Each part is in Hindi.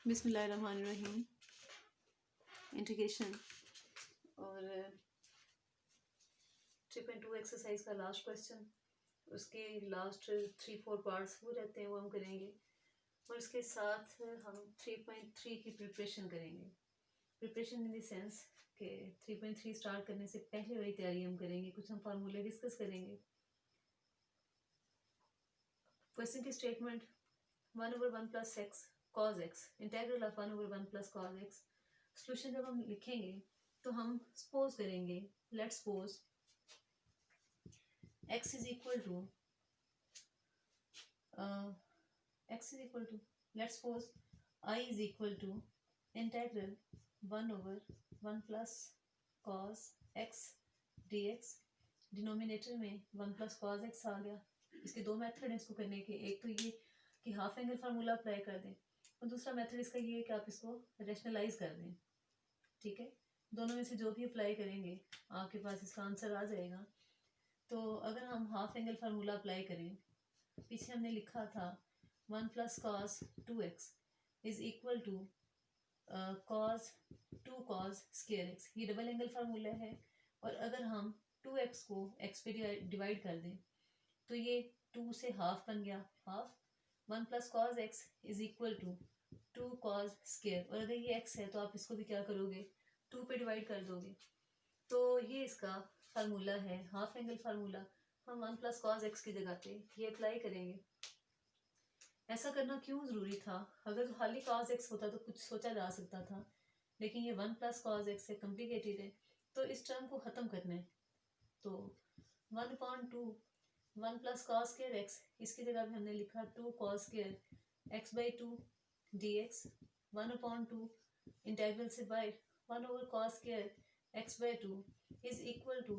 बिस्मिल्लाहिर्रहमानिर्रहीम। इंटीग्रेशन और 3.2 एक्सरसाइज का लास्ट क्वेश्चन, उसके लास्ट 3-4 पार्ट्स हो जाते हैं, वो हम करेंगे और उसके साथ हम 3.3 की प्रिपरेशन करेंगे। प्रिपरेशन इन द सेंस कि 3.3 स्टार्ट करने से पहले वही तैयारी हम करेंगे, कुछ हम फार्मूले डिस्कस करेंगे। क्वेश्चन की statement 1/1 + x cos x integral of 1/1 + cos x। Solution जब हम लिखेंगे तो हम सपोज करेंगे, let's suppose x is equal to let's suppose I is equal to integral 1/1 + cos x dx। Denominator में 1 + cos x आ गया। इसके दो मेथड हैं इसको करने के, एक तो ये कि हाफ एंगल फार्मूला अप्लाई कर दें और दूसरा मेथड इसका ये है कि आप इसको रैशनलाइज कर दें। ठीक है, दोनों में से जो भी अप्लाई करेंगे आपके पास इसका आंसर आ जाएगा। तो अगर हम हाफ एंगल फार्मूला अप्लाई करें, पीछे हमने लिखा था 1 + cos 2x is equal to cos 2 cos square x। ये डबल एंगल फार्मूला है और अगर हम 2x को x पे डिवाइड कर दें तो ये 2 से हाफ बन गया, half 1 + cos x is equal to 2 cos square. और अगर ये x है तो आप इसको भी क्या करोगे, 2 पे डिवाइड कर दोगे। तो ये इसका फार्मूला है, हाफ एंगल फार्मूला। हम 1 + cos x की जगह पे ये अप्लाई करेंगे। ऐसा करना क्यों ज़रूरी था? अगर खाली cos x होता तो कुछ सोचा जा सकता था, लेकिन ये 1 + cos x है, कॉम्प्लिकेटेड है, तो इस टर्म को ख़त्म करना है। तो 1/2 1 + cos स्क्वायर x, इसकी जगह पे हमने लिखा 2 cos square x/2 dx। 1/2 integral से बाहर 1/cos square x/2 is equal to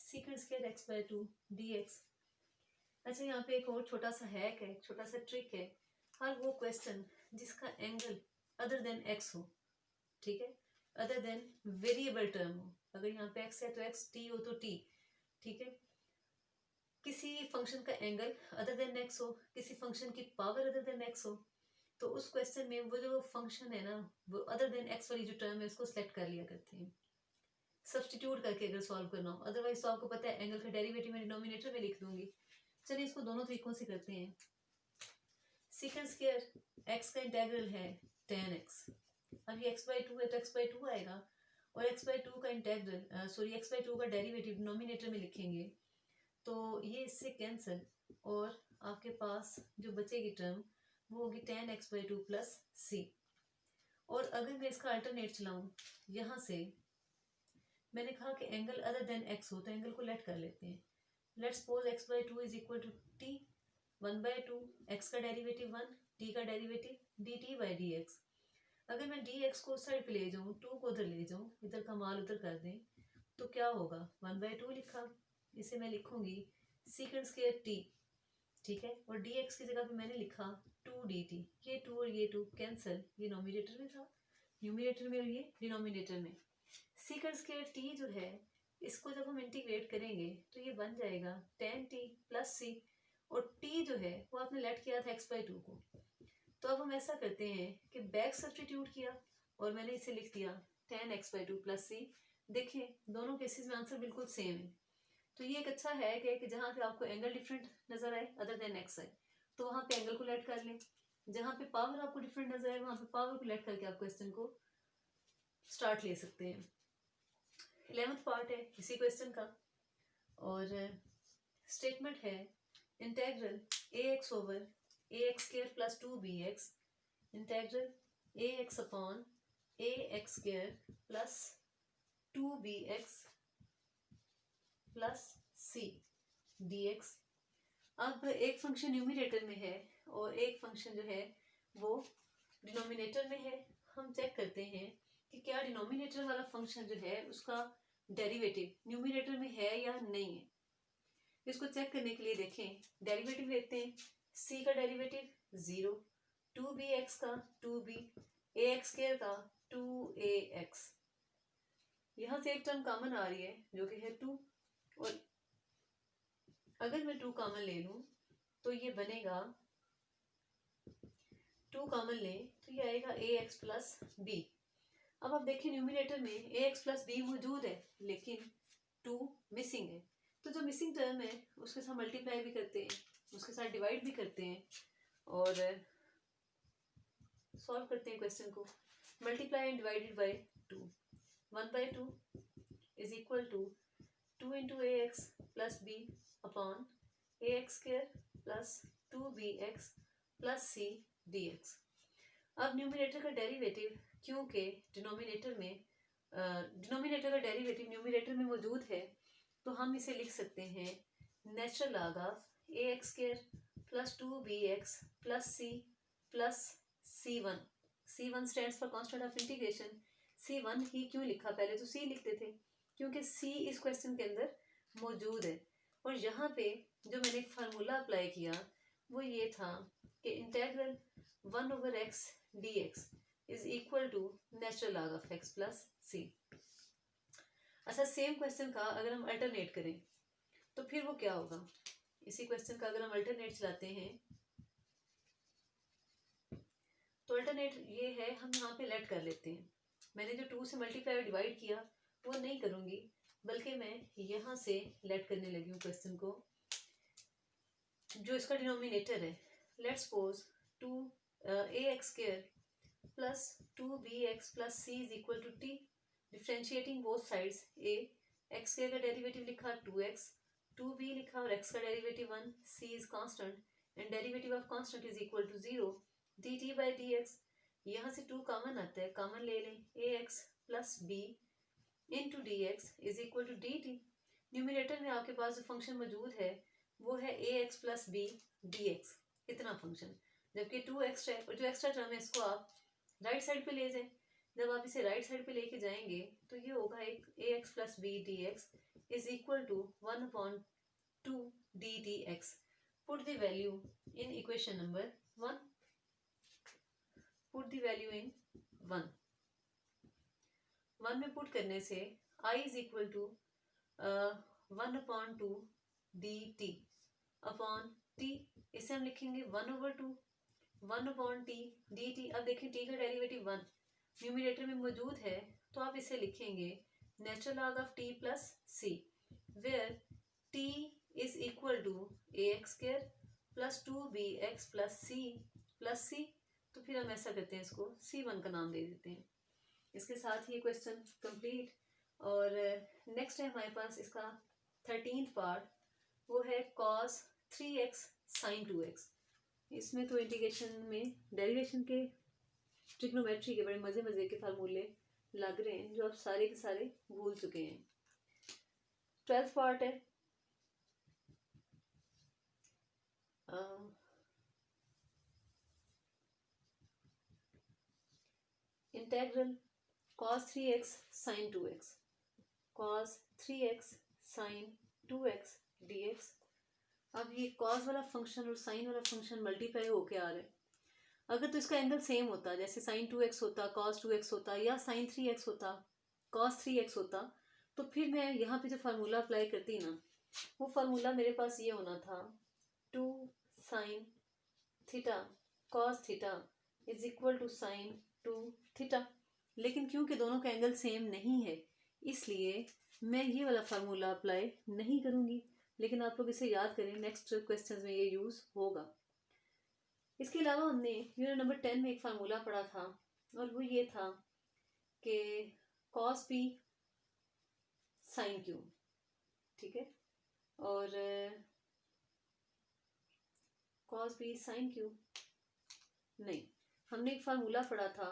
secant square x/2 dx। अच्छा, यहाँ पे एक और छोटा सा हैक है, छोटा सा ट्रिक है। हर वो क्वेश्चन जिसका एंगल अदर देन x हो, ठीक है, अदर देन वेरिएबल टर्म हो, अगर यहाँ पे x है तो x, t हो तो t, ठीक है, किसी फंक्शन का एंगल अदर देन x हो, किसी फंक्शन की पावर अदर देन x हो, तो उस क्वेश्चन में वो जो फंक्शन है ना, वो अदर देन x वाली जो टर्म है उसको सेलेक्ट कर लिया करते हैं, सब्सटीट्यूट करके अगर सॉल्व करना हो। अदरवाइज तो आपको पता है एंगल का डेरिवेटिव मैं डिनोमिनेटर में लिख दूंगी। चलिए इसको दोनों तरीकों से करते हैं। सेकंड स्क्वायर x का इंटेग्रल है tan x। अब ये x/2 है तो x/2 आएगा और x/2 का इंटेग्रल x/2 का डेरिवेटिव डिनोमिनेटर में लिखेंगे तो ये इससे कैंसिल और आपके पास जो बचेगी टर्म वो होगी tan x/2 + c। और अगर मैं इसका अल्टरनेट चलाऊं, यहाँ से मैंने कहा कि एंगल अदर देन x हो तो एंगल को लेट कर लेते हैं। Let's suppose x/2 is equal to t 1/2, x का डेरिवेटिव 1, t का डेरिवेटिव dt/dx। अगर मैं dx को उस साइड पे ले जाऊँ, 2 को उधर ले जाऊँ, इधर का मान उधर कर दें तो क्या होगा, 1/2 लिखा, इसे मैं लिखूंगी secant स्क्वायर t, ठीक है, और dx की जगह पे मैंने लिखा 2 dt। ये 2 और ये 2 कैंसिल, ये नोमिनेटर में था, न्यूमिनेटर में और ये डिनोमिनेटर में। secant स्क्वायर t जो है इसको जब हम इंटीग्रेट करेंगे तो ये बन जाएगा tan t + c, और t जो है वो आपने लेट किया था x/2 को। तो अब हम ऐसा करते हैं कि बैक सब्स्टिट्यूट किया और मैंने इसे लिख दिया tan x/2 + c। देखें दोनों केसेस में आंसर बिल्कुल सेम है। तो ये एक अच्छा है कि जहाँ पे आपको एंगल डिफरेंट नजर आए अदर देन x आए तो वहाँ पे एंगल को लेट कर लें, जहाँ पे पावर आपको डिफरेंट नजर आए वहाँ पे पावर को लेट करके आप क्वेश्चन को स्टार्ट ले सकते हैं। 11th पार्ट है इसी क्वेश्चन का और स्टेटमेंट है integral ax/ax² + 2bx integral ax/ax² + 2bx + c dx। अब एक फंक्शन न्यूमिनेटर में है और एक फंक्शन जो है वो डिनोमिनेटर में है। हम चेक करते हैं कि क्या डिनोमिनेटर वाला फंक्शन जो है उसका डेरिवेटिव न्यूमिनेटर में है या नहीं है। इसको चेक करने के लिए देखें, डेरिवेटिव लेते हैं, c का डेरिवेटिव 0, 2bx का 2b, ax² का 2ax। यहाँ से एक टर्म कॉमन आ रही है जो कि है 2, और अगर मैं 2 कॉमन ले लूं तो ये बनेगा 2 कॉमन लें तो ये आएगा ए एक्स प्लस बी। अब आप देखिए न्यूमिनेटर में ए एक्स प्लस बी मौजूद है लेकिन 2 मिसिंग है, तो जो मिसिंग टर्म है उसके साथ मल्टीप्लाई भी करते हैं, उसके साथ डिवाइड भी करते हैं और सॉल्व करते हैं क्वेश्चन को। Multiply and divided by 2, 1/2 is equal to 2 into A X plus B upon A X square plus 2bx plus C dx। अब न्यूमिनेटर का डेरिवेटिव क्योंकि डिनोमिनेटर का डेरिवेटिव न्यूमिनेटर में मौजूद है तो हम इसे लिख सकते हैं natural log of A X square plus 2bx plus C plus c1। c1 stands for constant of integration. c1 ही क्यों लिखा, पहले तो c लिखते थे क्योंकि c इस क्वेश्चन के अंदर मौजूद है। और यहाँ पे जो मैंने एक फार्मूला अप्लाई किया वो ये था कि integral 1/x dx is equal to natural log of x plus C. अच्छा, सेम क्वेश्चन का अगर हम अल्टरनेट करें तो फिर वो क्या होगा। इसी क्वेश्चन का अगर हम अल्टरनेट चलाते हैं तो अल्टरनेट ये है, हम यहाँ पे लेट कर लेते हैं। मैंने जो 2 से मल्टीप्लाई और डिवाइड किया वो नहीं करूँगी बल्कि मैं यहाँ से लेट करने लगी हूँ क्वेश्चन को। जो इसका डिनोमिनेटर है, let's suppose 2ax² plus 2bx plus C is equal to T. Differentiating both sides, a x² का डेरिवेटिव लिखा 2x, 2b लिखा और x का derivative 1, c is constant and derivative of constant is equal to 0 dt by dx। यहाँ से 2 कॉमन आता है, कॉमन ले लें ax plus b into D X is equal to D T. Numerator में आपके पास जो फंक्शन मौजूद है वो है A X plus B D X, इतना फंक्शन, जबकि 2x है और जो एक्स्ट्रा टर्म है इसको आप राइट साइड पे ले जाएं। जब आप इसे राइट साइड पे लेके जाएंगे तो ये होगा एक A X plus B D X is equal to 1/2 D T X. Put the value in equation number 1। Put the value in 1 में पुट करने से i is equal to 1/2 D T upon T. इसे हम लिखेंगे 1/2 1/t डी टी। अब देखिए t का डेरिवेटिव 1 न्यूमिनेटर में मौजूद है तो आप इसे लिखेंगे natural log of t plus C, where t is equal to ax² plus 2bx plus C. तो फिर हम ऐसा करते हैं, इसको c1 का नाम दे देते हैं। इसके साथ ही ये क्वेश्चन कंप्लीट। और नेक्स्ट है हमारे पास इसका 13th पार्ट, वो है cos 3x sin 2x। इसमें तो इंटीग्रेशन में डेरिवेशन के ट्रिग्नोमेट्री के बड़े मज़े मज़े के फार्मूले लग रहे हैं जो आप सारे के सारे भूल चुके हैं। 12th पार्ट है integral cos 3x sin 2x, cos 3x sin 2x dx। अब ये cos वाला फंक्शन और sin वाला फंक्शन मल्टीप्लाई होके आ रहा है। अगर तो इसका एंगल सेम होता, जैसे sin 2x होता, cos 2x होता, या sin 3x होता, cos 3x होता, तो फिर मैं यहाँ पे जो फार्मूला अप्लाई करती ना, वो फार्मूला मेरे पास ये होना था 2 sin theta cos theta is equal to sin 2 theta. लेकिन क्योंकि दोनों का एंगल सेम नहीं है इसलिए मैं ये वाला फार्मूला अप्लाई नहीं करूँगी, लेकिन आप लोग इसे याद करें, नेक्स्ट क्वेश्चन में ये यूज़ होगा। इसके अलावा हमने यूनिट नंबर 10 में एक फार्मूला पढ़ा था और वो ये था कि cos p sin q, ठीक है, और cos p sin q नहीं, हमने एक फार्मूला पढ़ा था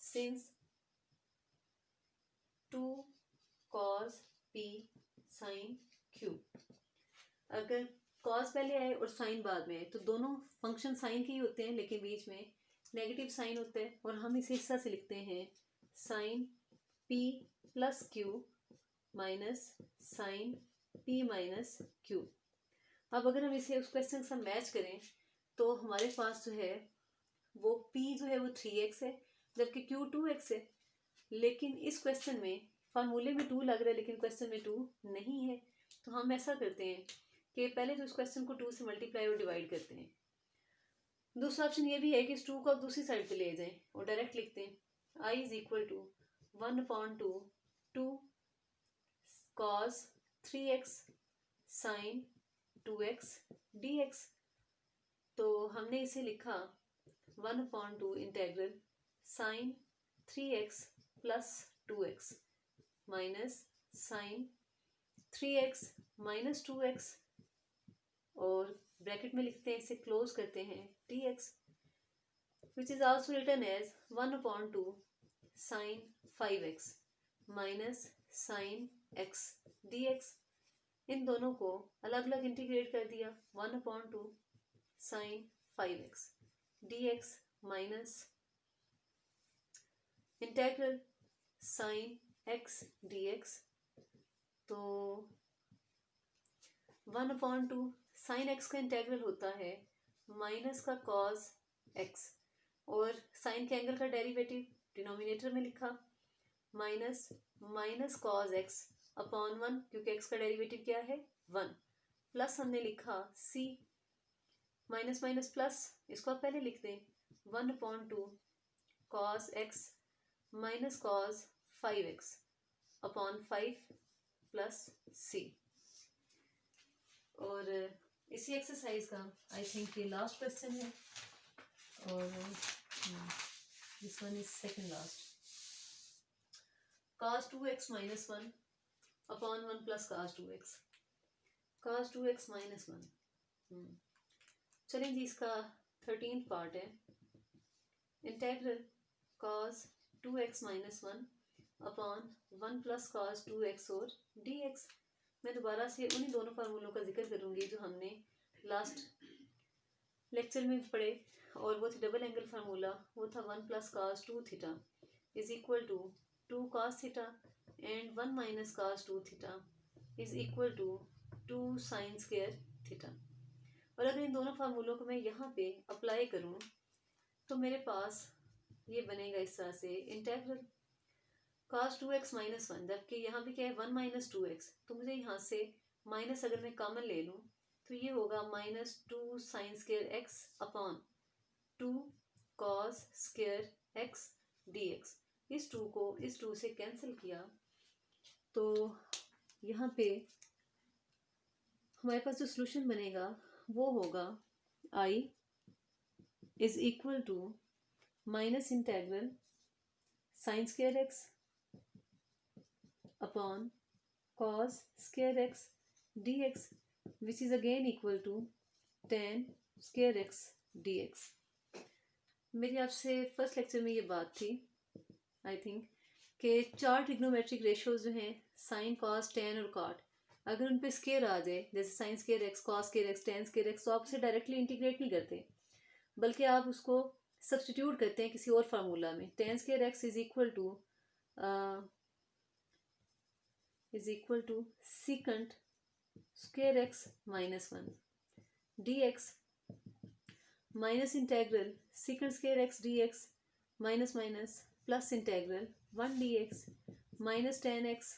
since 2 cos p sin q। अगर cos पहले आए और sin बाद में आए तो दोनों फंक्शन साइन के ही होते हैं, लेकिन बीच में नेगेटिव साइन होता है और हम इसे इस तरह से लिखते हैं sin p plus q minus sin p minus q। अब अगर हम इसे उस क्वेश्चन के साथ मैच करें तो हमारे पास जो है वो p जो है वो 3x है जबकि q 2x है। लेकिन इस क्वेश्चन में फार्मूले में 2 लग रहा है लेकिन क्वेश्चन में 2 नहीं है, तो हम ऐसा करते हैं कि पहले तो इस क्वेश्चन को 2 से मल्टीप्लाई और डिवाइड करते हैं। दूसरा ऑप्शन ये भी है कि इस 2 को आप दूसरी साइड पे ले जाएं और डायरेक्ट लिखते हैं I is equal to 1/2 2 cos 3x sin 2x dx। तो हमने इसे लिखा 1/2 integral sine 3x plus 2x minus sine 3x minus 2x और ब्रैकेट में लिखते हैं, इसे क्लोज करते हैं dx which is also written as 1/2 sine 5x minus sine x dx। इन दोनों को अलग अलग इंटीग्रेट कर दिया 1/2 sine 5x dx minus integral sine x dx। तो 1/2 साइन x का इंटेग्रल होता है माइनस का कॉस x और साइन के एंगल का डेरिवेटिव डिनोमिनेटर में लिखा minus minus cos x upon 1 क्योंकि x का डेरिवेटिव क्या है 1 प्लस हमने लिखा c माइनस माइनस प्लस, इसको आप पहले लिख दें 1/2 cos x minus cos 5x upon 5 plus c। और इसी एक्सरसाइज का आई थिंक ये लास्ट क्वेश्चन है और this one is second last. cos 2x minus 1 upon 1 plus cos 2x cos 2x minus 1। चलें जी, इसका 13th पार्ट है integral cos 2x minus 1 upon 1 plus cos 2x और dx। मैं दोबारा से उन्हीं दोनों फार्मूलों का जिक्र करूंगी जो हमने लास्ट लेक्चर में पढ़े और वो थी डबल एंगल फार्मूला, वो था 1 plus cos 2 theta is equal to 2 cos theta and 1 minus cos 2 theta is equal to 2 sin square theta. और अगर इन दोनों फार्मूलों को मैं यहाँ पे अप्लाई करूँ तो मेरे पास ये बनेगा इस तरह से इंटेग्रल cos 2x minus 1, जबकि यहाँ पे क्या है 1 minus 2x, तो मुझे यहाँ से माइनस अगर मैं कॉमन ले लूँ तो ये होगा minus 2 sin square x upon 2 cos square x dx। इस 2 को इस 2 से कैंसिल किया तो यहाँ पे हमारे पास जो सॉल्यूशन बनेगा वो होगा I is equal to minus integral sine square x upon cos square x dx which is again equal to tan square x dx। मेरी आपसे फर्स्ट लेक्चर में ये बात थी आई थिंक कि 4 ट्रिग्नोमेट्रिक रेशियोज जो हैं साइन कॉस टेन और कॉट, अगर उन पे स्केयर आ जाए जैसे sine square x cos square x ten square x, तो आप उसे डायरेक्टली इंटीग्रेट नहीं करते बल्कि आप उसको सब्सटीट्यूट करते हैं किसी और फार्मूला में। Tan square x is equal to secant square x minus 1 dx minus integral secant square x dx minus minus plus integral 1 dx minus tan x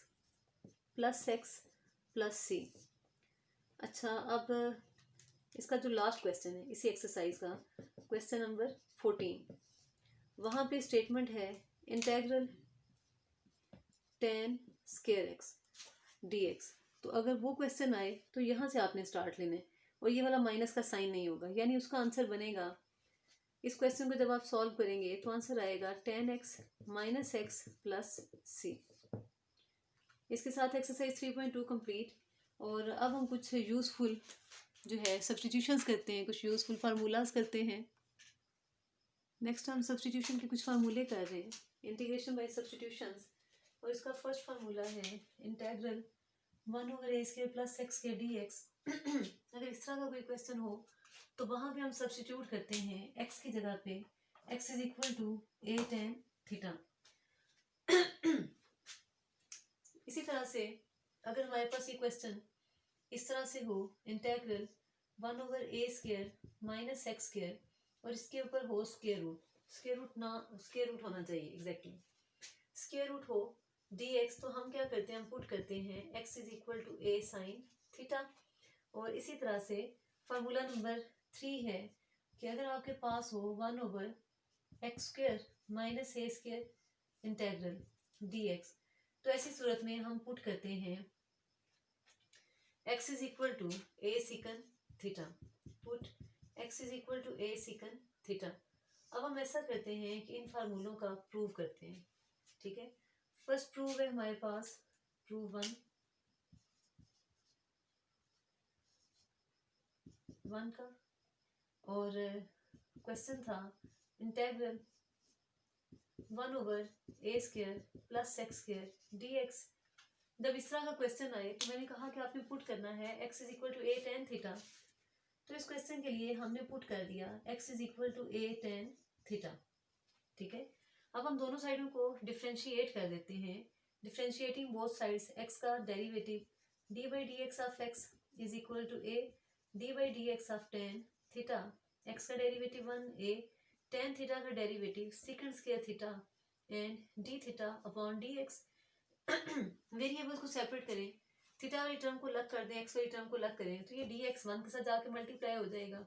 plus x plus c। अच्छा, अब इसका जो लास्ट क्वेश्चन है इसी एक्सरसाइज का क्वेश्चन नंबर 14, वहाँ पे स्टेटमेंट है integral ten square x dx। तो अगर वो क्वेश्चन आए तो यहाँ से आपने स्टार्ट लेना है और ये वाला माइनस का साइन नहीं होगा, यानी उसका आंसर बनेगा, इस क्वेश्चन को जब आप सॉल्व करेंगे तो आंसर आएगा ten X minus X plus C. इसके साथ एक्सरसाइज 3.2 कंप्लीट। और अब हम कुछ यूज़फुल जो है सब्सटीट्यूशंस करते हैं, कुछ यूज़फुल फार्मूलाज करते हैं। नेक्स्ट हम सब्सटीट्यूशन के कुछ फार्मूले कर रहे हैं, इंटीग्रेशन बाय सब्सटीट्यूशंस। और इसका फर्स्ट फार्मूला है integral 1/a² plus x² dx। अगर इस तरह का कोई क्वेश्चन हो तो वहाँ पे हम सब्सटीट्यूट करते हैं x की जगह पे x is equal to a tan theta. इसी तरह से अगर हमारे पास ये क्वेश्चन इस तरह से हो इंटेग्रल 1/a² माइनस x² और इसके ऊपर हो स्क्वायर रूट होना चाहिए एग्जैक्टली स्क्वायर रूट हो dx, तो हम क्या करते हैं, हम पुट करते हैं x is equal to a sine theta. और इसी तरह से फार्मूला नंबर 3 है कि अगर आपके पास हो 1/x² माइनस ए स्क्वायर इंटेग्रल dx, तो ऐसी सूरत में हम पुट करते हैं x is equal to a secant theta, put x is equal to a secant theta. अब हम ऐसा करते हैं कि इन फार्मूलों का प्रूव करते हैं, ठीक है। फर्स्ट प्रूव है हमारे पास प्रूव 1 का, और क्वेश्चन था integral 1/a² plus x² dx। जब इस तरह का क्वेश्चन आए तो मैंने कहा कि आपने पुट करना है x is equal to a tan theta. तो इस क्वेश्चन के लिए हमने पुट कर दिया x is equal to a tan theta, ठीक है। अब हम दोनों साइडों को डिफ्रेंशिएट कर देते हैं। डिफ्रेंशिएटिंग बोथ साइड्स, x का derivative d by d x of x is equal to a d by d x of tan theta. x का डेरिवेटिव 1a, tan थीटा का derivative secant square theta and d theta upon dx। Variables को सेपरेट करें, थीटा वाली टर्म को अलग कर दें, एक्स वाली टर्म को अलग करें, तो ये dx 1 के साथ जाके मल्टीप्लाई हो जाएगा।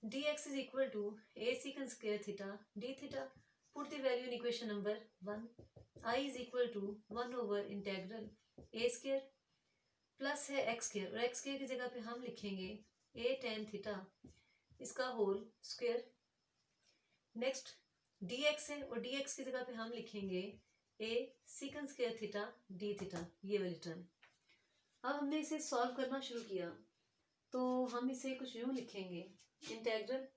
dx is equal to a second square theta d theta. Put the value in equation number 1, i is equal to 1/इंटेग्रल a स्क्वायर प्लस है x स्क्वायर, और x स्क्वायर की जगह पे हम लिखेंगे a tan थीटा इसका होल स्क्वायर। नेक्स्ट dx है, और dx की जगह पे हम लिखेंगे a second square theta d theta, ये वाली टर्म। अब हमने इसे सॉल्व करना शुरू किया, तो हम इसे कुछ यूं लिखेंगे, integral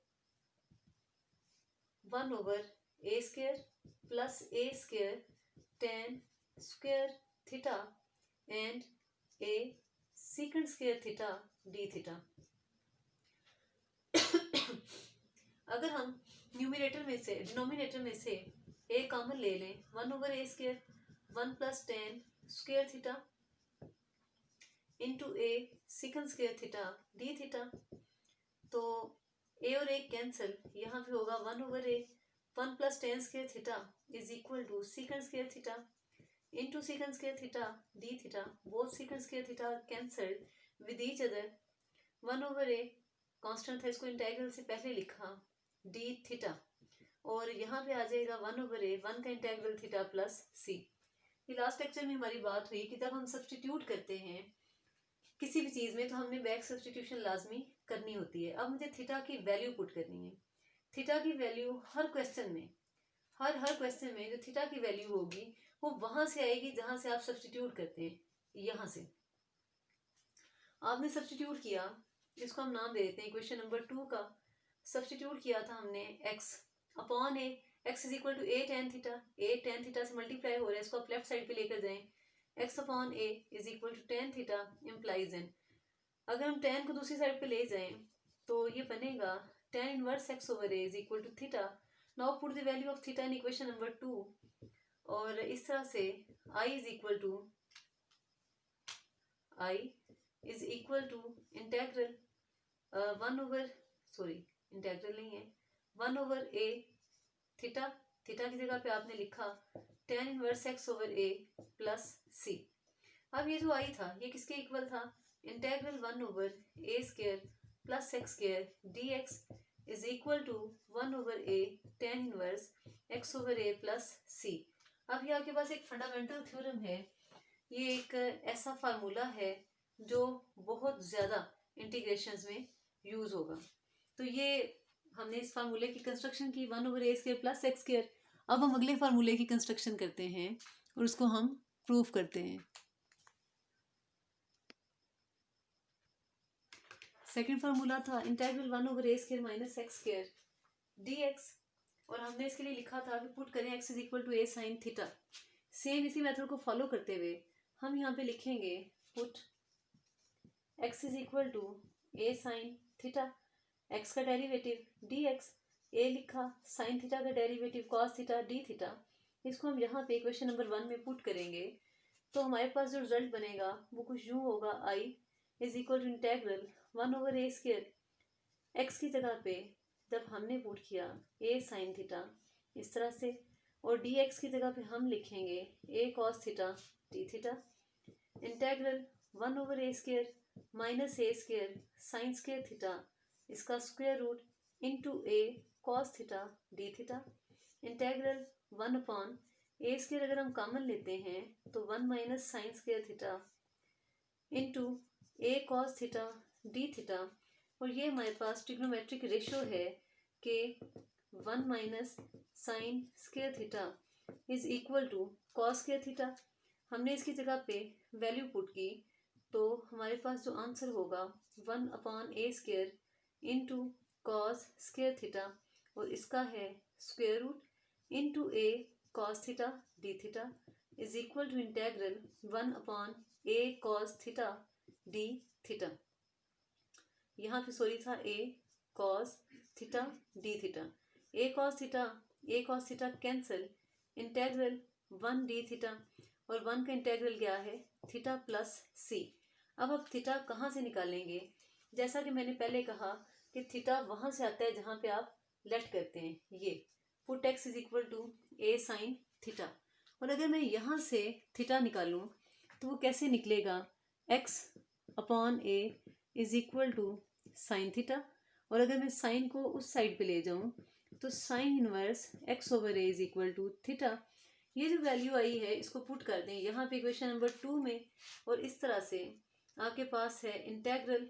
1/a² plus a² tan square theta and a second square theta d theta. अगर हम न्यूमिनेटर में से डिनोमिनेटर में से a कॉमन ले लें, 1/a² 1 plus tan square theta into a second square theta d theta. तो a और a कैंसिल, यहाँ पे होगा 1/a 1 plus tan square theta is equal to secant square theta into secant square theta d theta. Both secant square theta cancelled with each other. 1/a constant था, इसको इंटेग्रल से पहले लिखा d थीटा, और यहाँ पे आ जाएगा 1/a 1 का इंटेग्रल थीटा प्लस c। ये लास्ट लेक्चर में हमारी बात हुई कि जब हम सब्सटीट्यूट करते हैं किसी भी चीज़ में तो हमने बैक सब्सटीट्यूशन लाजमी करनी होती है। अब मुझे थीटा की वैल्यू पुट करनी है। थीटा की वैल्यू हर क्वेश्चन में, हर क्वेश्चन में जो थीटा की वैल्यू होगी वो वहां से आएगी जहां से आप सब्सटीट्यूट करते हैं। यहाँ से आपने सब्सटीट्यूट किया, इसको हम नाम दे देते हैं इक्वेशन नंबर 2 का। सब्सटीट्यूट किया था हमने x upon a, x is equal to a tan theta, a tan theta से मल्टीप्लाई हो रहा है, इसको आप लेफ्ट साइड पे लेकर जाएं। x upon a is equal to tan theta implies n। अगर हम tan को दूसरी साइड पे ले जाएं तो ये बनेगा tan inverse x over a is equal to theta. Now put the value of theta in equation number 2, और इस तरह से i is equal to integral integral नहीं है 1/a थीटा, थीटा की जगह पे आपने लिखा tan inverse x over a plus c। अब ये जो i था ये किसके इक्वल था, integral 1/a² plus x² dx is equal to 1/a tan inverse x over a plus c। अब ये आपके पास एक फंडामेंटल थ्योरम है, ये एक ऐसा फार्मूला है जो बहुत ज़्यादा इंटीग्रेशंस में यूज़ होगा। तो ये हमने इस फार्मूले की कंस्ट्रक्शन की 1/a² प्लस x²। अब हम अगले फार्मूले की कंस्ट्रक्शन करते हैं और उसको हम प्रूफ करते हैं। सेकंड फार्मूला था integral 1/a² minus x² dx, और हमने इसके लिए लिखा था कि पुट करें x is equal to a sine theta. Same इसी मेथड को फॉलो करते हुए हम यहाँ पे लिखेंगे put x is equal to a sine theta, x का डेरिवेटिव dx, a लिखा, साइन थीटा का derivative cos theta d theta. इसको हम यहाँ पे इक्वेशन नंबर 1 में पुट करेंगे तो हमारे पास जो रिजल्ट बनेगा वो कुछ यूँ होगा, i is equal to integral 1/a²। x की जगह पे जब हमने पुट किया a साइन थीटा इस तरह से, और dx की जगह पे हम लिखेंगे a cos theta d theta, integral 1/a² minus a² sine square theta इसका square root into A cos theta D theta. Integral 1/a² अगर हम कॉमन लेते हैं तो 1 minus sine square theta into A cos theta D theta. और ये हमारे पास ट्रिग्नोमेट्रिक रेशो है कि 1 minus sine square theta is equal to cos square theta. हमने इसकी जगह पे वैल्यू पुट की तो हमारे पास जो आंसर होगा 1/a² into cos square theta और इसका है square root into A cos theta D theta is equal to integral 1/a cos theta D theta. यहाँ पे सॉरी था A cos theta D theta. A cos theta cancel, integral 1 D theta और 1 का इंटेग्रल क्या है थीटा प्लस सी। अब थीटा कहाँ से निकालेंगे? जैसा कि मैंने पहले कहा कि थीटा वहाँ से आता है जहाँ पे आप लेट करते हैं, ये put x is equal to a sine theta. और अगर मैं यहाँ से थीटा निकालूँ तो वो कैसे निकलेगा? X upon a is equal to sine theta. और अगर मैं साइन को उस साइड पे ले जाऊं तो sine inverse x over a is equal to theta. ये जो वैल्यू आई है इसको पुट कर दें यहाँ पे इक्वेशन नंबर 2 में और इस तरह से आपके पास है इंटेग्रल,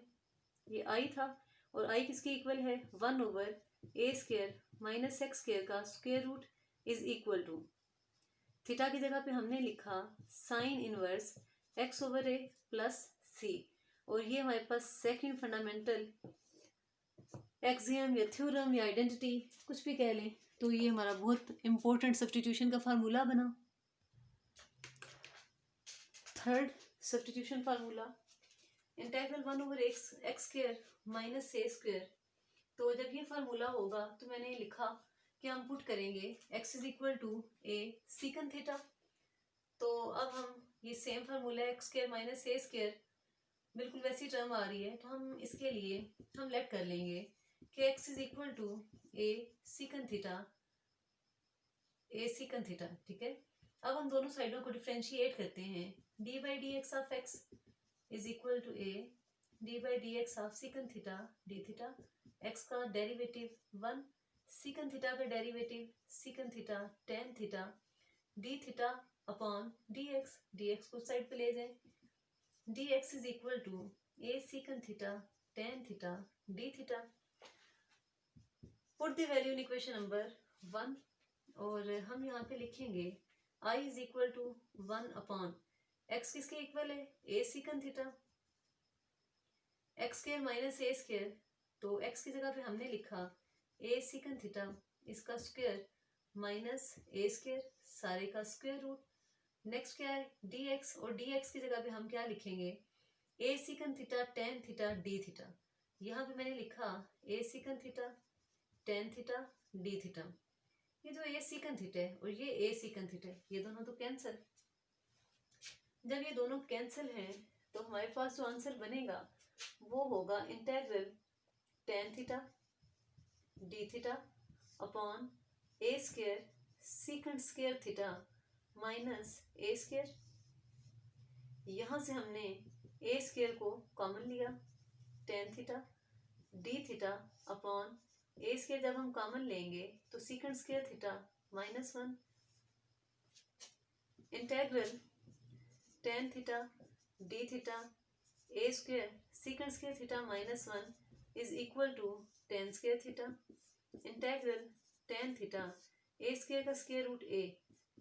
ये आई था और आई किसके इक्वल है 1/a² माइनस x² का square root is equal to theta की जगह पे हमने लिखा sine inverse x over a plus c. और ये हमारे पास सेकंड फंडामेंटल एक्सियम या थ्योरम या आइडेंटिटी कुछ भी कह लें तो ये हमारा बहुत इंपॉर्टेंट सब्स्टिट्यूशन का फार्मूला बना। Third substitution formula integral 1/x² minus a²। तो जब ये फार्मूला होगा तो मैंने लिखा कि हम पुट करेंगे x is equal to a secant theta. तो अब हम ये same formula x² minus a² बिल्कुल वैसी टर्म आ रही है तो हम इसके लिए हम लेट कर लेंगे कि x is equal to a secant theta. ठीक है, अब हम दोनों साइडों को डिफ्रेंशिएट करते हैं। d by d x of x is equal to a d by d x of secant theta D theta. x का डेरिवेटिव 1, सीकन थीटा का derivative secant theta tan theta D theta upon d x को साइड पे ले जाए। dx is equal to a secant theta tan theta D theta. Put the value in equation number 1 और हम यहाँ पे लिखेंगे i is equal to 1 upon x किसके इक्वल है a secant theta x² minus a²। तो x की जगह पे हमने लिखा a सीकन थीटा इसका स्क्वायर माइनस a² सारे का स्क्वायर रूट। नेक्स्ट क्या है dx और dx की जगह पे हम क्या लिखेंगे a secant theta tan theta D theta. यहाँ पे मैंने लिखा a secant theta tan theta D theta. ये जो a सीकन थीटा है और ये a सीकन थीटा है ये दोनों तो कैंसिल। जब ये दोनों कैंसिल हैं तो हमारे पास जो आंसर बनेगा वो होगा integral tan theta D theta upon a² secant square theta minus a²। यहाँ से हमने a² को कॉमन लिया tan theta D theta upon a² जब हम कॉमन लेंगे तो secant square theta minus 1 integral tan theta D theta a² secant square theta minus 1 is equal to tan square theta integral tan theta a² का square root a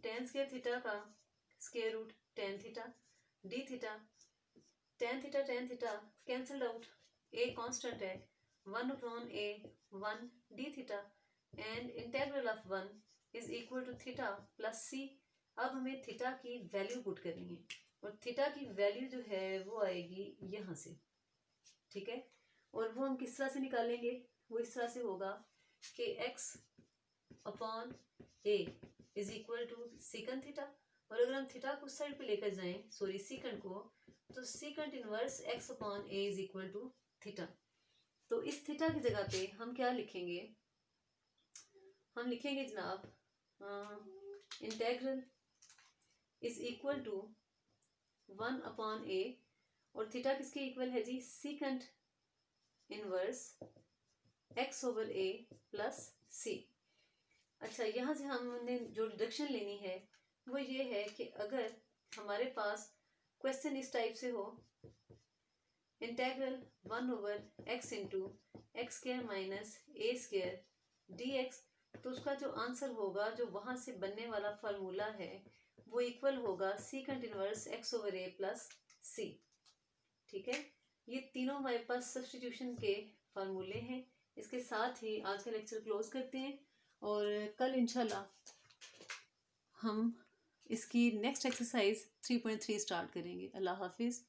tan square theta का square root ten theta D theta. Tan theta cancelled out, a constant है 1/a 1 D theta and integral of 1 is equal to theta plus c। अब हमें थीटा की वैल्यू पुट करनी है और थीटा की वैल्यू जो है वो आएगी यहाँ से। ठीक है, और वो हम किस तरह से निकालेंगे? वो इस तरह से होगा कि x upon a is equal to secant theta. और अगर हम थीटा को साइड पे लेकर जाएं सॉरी सीकंड को तो secant inverse x upon a is equal to theta. तो इस थीटा की जगह पे हम क्या लिखेंगे? हम लिखेंगे जनाब integral is equal to 1/a और थीटा किसके इक्वल है जी? Secant inverse x over a plus C. अच्छा, यहाँ से हमने जो डिडक्शन लेनी है वो ये है कि अगर हमारे पास क्वेश्चन इस टाइप से हो, integral 1/x into x square minus a square d x, तो उसका जो आंसर होगा, जो वहाँ से बनने वाला फार्मूला है, वो इक्वल होगा secant inverse x over a plus सी। ठीक है, ये तीनों हमारे पास सब्स्टिट्यूशन के फार्मूले हैं। इसके साथ ही आज का लेक्चर क्लोज करते हैं और कल इंशाल्लाह हम इसकी नेक्स्ट एक्सरसाइज 3.3 स्टार्ट करेंगे। अल्लाह हाफिज़।